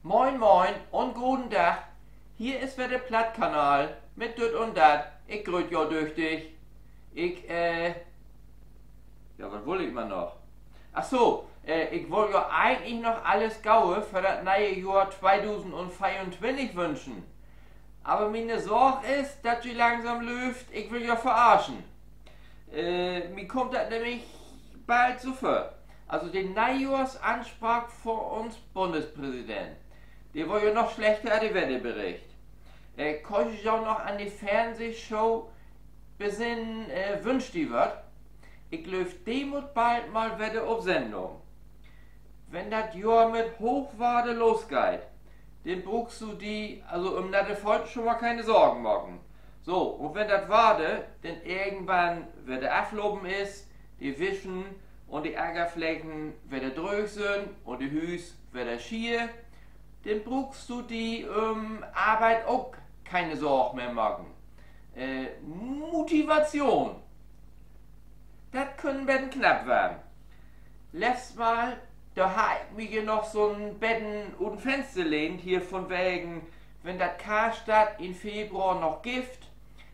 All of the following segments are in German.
Moin moin und guten Tag. Hier ist wieder der Plattkanal mit Düt und Dat. Ich grüß ja durch dich. Ich, ja, was wollte ich mal noch? Ach so, ich wollte ja eigentlich noch alles Gaue für das neue Jahr 2024 wünschen. Aber meine Sorge ist, dass sie langsam läuft, ich will ja verarschen. Mir kommt das nämlich bald so vor. Also den Neujahrsansprach vor uns Bundespräsident. Der war ja noch schlechter als der Wetterbericht. Kann ich auch noch an die Fernsehshow besinnen, wünscht die wird. Ich löf demut bald mal wieder auf Sendung. Wenn das Jahr mit Hochwarte losgeht, dann brauchst du die, also um das Volk schon mal keine Sorgen machen. So, und wenn das warte, denn irgendwann, wenn der abloben ist, die Wischen und die Ärgerflächen wieder drück sind und die Hüs wieder schier, dann brauchst du die Arbeit auch keine Sorgen mehr machen. Motivation, das können Betten knapp werden. Letztes Mal, da hab ich mir hier noch so ein Betten und Fenster lehnt, hier von wegen, wenn das Karstadt in Februar noch Gift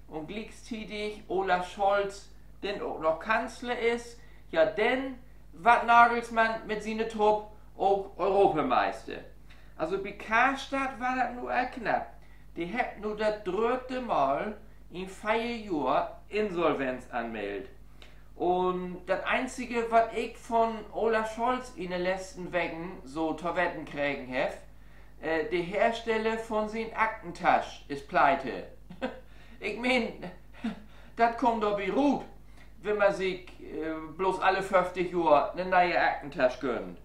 und gleichzeitig Olaf Scholz denn auch noch Kanzler ist, ja denn, wat Nagelsmann mit seine Trupp auch Europameister. Also bei Karstadt war das nur knapp. Die hat nur das dritte Mal in 4 Jahren Insolvenz anmeldet. Und das Einzige, was ich von Olaf Scholz in den letzten Wochen so Torwetten kriegen habe, der Hersteller von seinen Aktentasch ist pleite. Ich mein, das kommt doch wie Ruth, wenn man sich bloß alle 50 Jahre eine neue Aktentasche gönnt.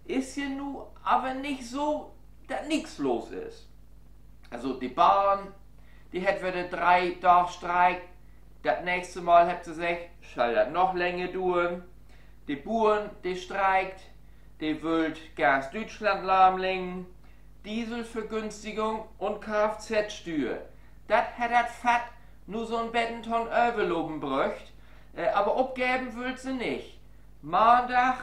Ist ja nur aber nicht so, dass nichts los ist. Also die Bahn, die hat wieder 3 Tage Streik. Das nächste Mal habt ihr gesagt, soll das noch länger dauern. Die Bauern, die streikt, die will Gas Deutschland lahmlegen, Dieselvergünstigung und Kfz-Steuer. Das hat das Fett nur so ein Bettenton überloben bräucht, aber abgeben will sie nicht. Montag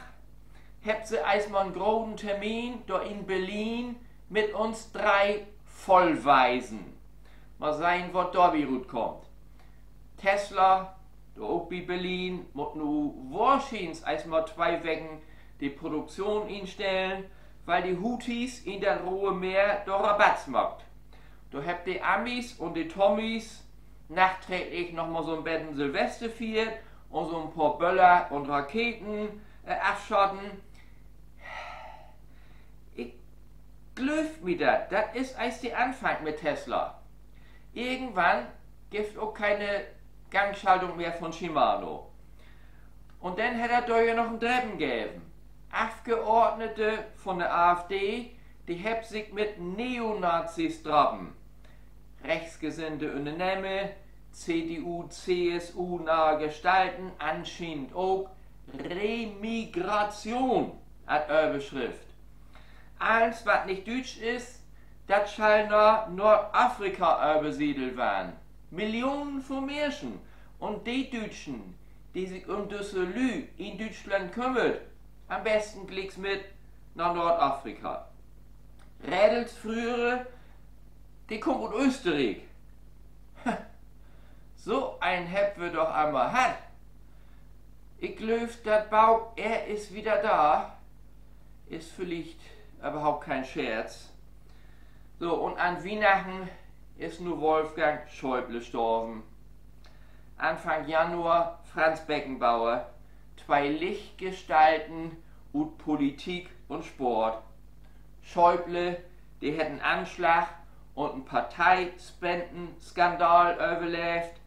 habt sie erstmal einen großen Termin da in Berlin mit uns 3 Vollweisen. Mal sehen, was da wie gut kommt. Tesla, da auch bei Berlin, muss nu wahrscheinlich erstmal 2 Wochen die Produktion einstellen, weil die Houthis in der Rohe Meer da Rabatz macht. Da habt die Amis und die Tommys nachträglich nochmal so ein Betten Silvester feiert und so ein paar Böller und Raketen abschotten. Ich glöf mir das. Das ist erst der Anfang mit Tesla. Irgendwann gibt auch keine Gangschaltung mehr von Shimano. Und dann hat er da ja noch einen Treppen gegeben. Abgeordnete von der AfD, die haben sich mit Neonazis trappen. Rechtsgesinnte Unternehmen, CDU, CSU nahe Gestalten, anscheinend auch Remigration als Überschrift. Alles, was nicht deutsch ist, das soll nach Nordafrika übersiedelt werden. Millionen von Menschen. Und die Deutschen, die sich um diese Lü in Deutschland kümmern, am besten klicks mit nach Nordafrika. Rädels frühere, die kommt aus Österreich. So ein Hepp wir doch einmal hat. Ich glaube, der Bauch, er ist wieder da. Ist vielleicht überhaupt kein Scherz. So, und an Weihnachten ist nur Wolfgang Schäuble gestorben. Anfang Januar Franz Beckenbauer. 2 Lichtgestalten und Politik und Sport. Schäuble, die hätten Anschlag und ein Parteispenden-Skandal überlebt.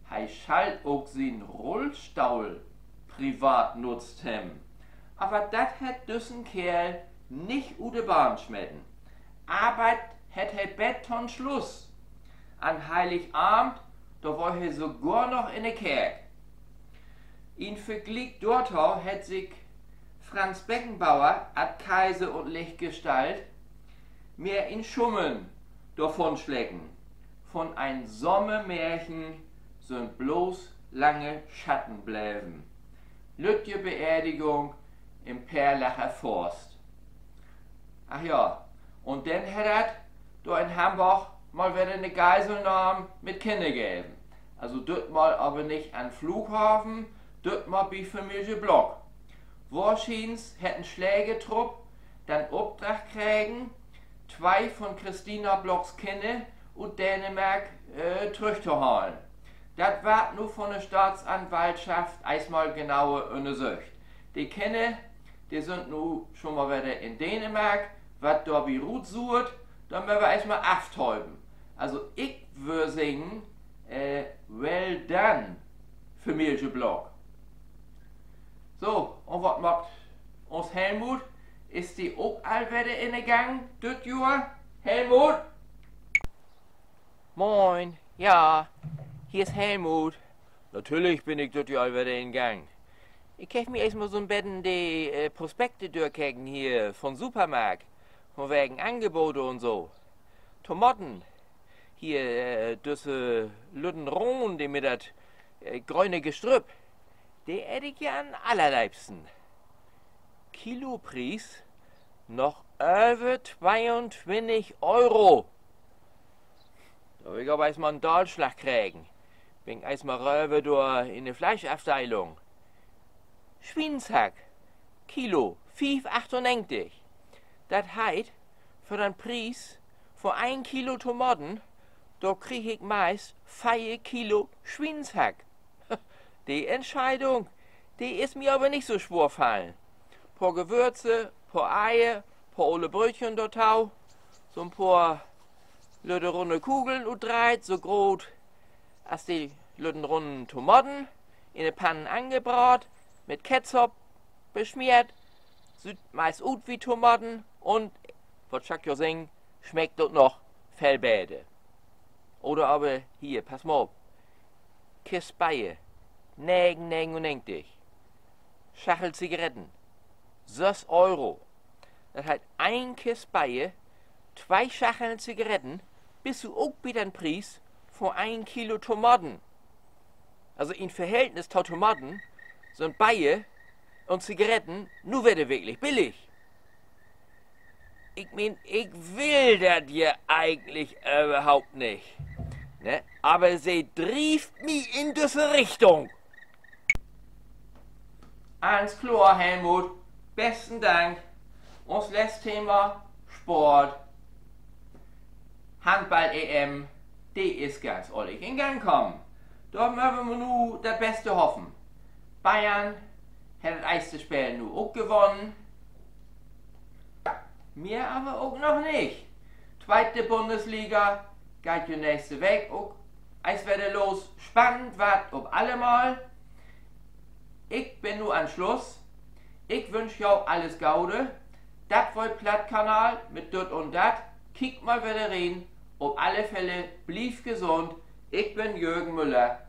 Hei schall auch seinen Rollstuhl privat nutzt hem. Aber das hat düssen Kerl nicht u de Bahn schmetten. Arbeit hat he Beton Schluss. An Heiligabend, da war he sogar noch in der Kerk. In Vergleich dort hat sich Franz Beckenbauer als Kaiser und Lichtgestalt mehr in Schummeln davon schlecken. Von ein Sommermärchen sind bloß lange Schatten bleiben. Lütje Beerdigung im Perlacher Forst. Ach ja, Und dann hat er da in Hamburg mal wieder eine Geiselnahme mit Kindern gegeben. Also dort mal aber nicht an Flughafen, dort mal bei Familie Block. Wahrscheinlich hätten Schlägetrupp dann Auftrag kriegen, 2 von Christina Blocks Kinder und Dänemark zurückzuholen. Das wird nur von der Staatsanwaltschaft einmal genauer untersucht. Die Kinder, die sind nun schon mal wieder in Dänemark, was da wie Ruth sucht, dann müssen wir erstmal auftäuben. Also ich würde sagen, well done, Familie Block. So, und was macht uns Helmut? Ist die auch all wieder in den Gang, das Jahr? Helmut? Moin, ja, hier ist Helmut. Natürlich bin ich dort all wieder in Gang. Ich kann mir erstmal so ein bisschen die Prospekte durchgucken hier von Supermarkt. Von wegen Angebote und so. Tomaten. Hier, diese Lüttenrohn, die mit das grüne Gestrüpp. Die hätte ich ja am allerliebsten. Kilopreis noch über 22 Euro. Da will ich aber erstmal einen Dahlschlag kriegen. Bin erstmal rüber durch in die Fleischabteilung. Schweinshack, Kilo, 5,98. Das heißt, für den Preis von 1 Kilo Tomaten, da krieg ich meist 4 Kilo Schweinshack. Die Entscheidung, die ist mir aber nicht so schwer fallen. Paar Gewürze, paar Eier, paar olle Brötchen dort auch, so ein paar lütte runde Kugeln und dreit, so groß als die lütten runden Tomaten, in der Panne angebraten, mit Ketchup beschmiert, sieht meist gut wie Tomaten und, was ich ja sagen, schmeckt dort noch Fellbäde. Oder aber hier, pass mal auf, Kissbeie, 99. Schachel Zigaretten, 6 Euro. Das heißt, ein Kissbeie, 2 Schacheln Zigaretten, bist du auch wieder ein Preis von 1 Kilo Tomaten. Also in Verhältnis zu Tomaten sind Beie und Zigaretten nur wieder wirklich billig. Ich mein, ich will das hier eigentlich überhaupt nicht. Ne? Aber sie trieft mich in diese Richtung. Alles klar, Helmut. Besten Dank. Uns letztes Thema Sport. Handball-EM, die ist ganz ordentlich in Gang gekommen. Da müssen wir nur das Beste hoffen. Bayern hat das erste Spiel nur auch gewonnen. Mir aber auch noch nicht. Zweite Bundesliga geht die nächste weg. Auch es wird los. Spannend wird ob allemal. Ich bin nur am Schluss. Ich wünsche jou alles Gaude. Das war Plattkanal mit Dut und Dat. Kick mal wieder rein. Auf alle Fälle, blieb gesund. Ich bin Jürgen Müller.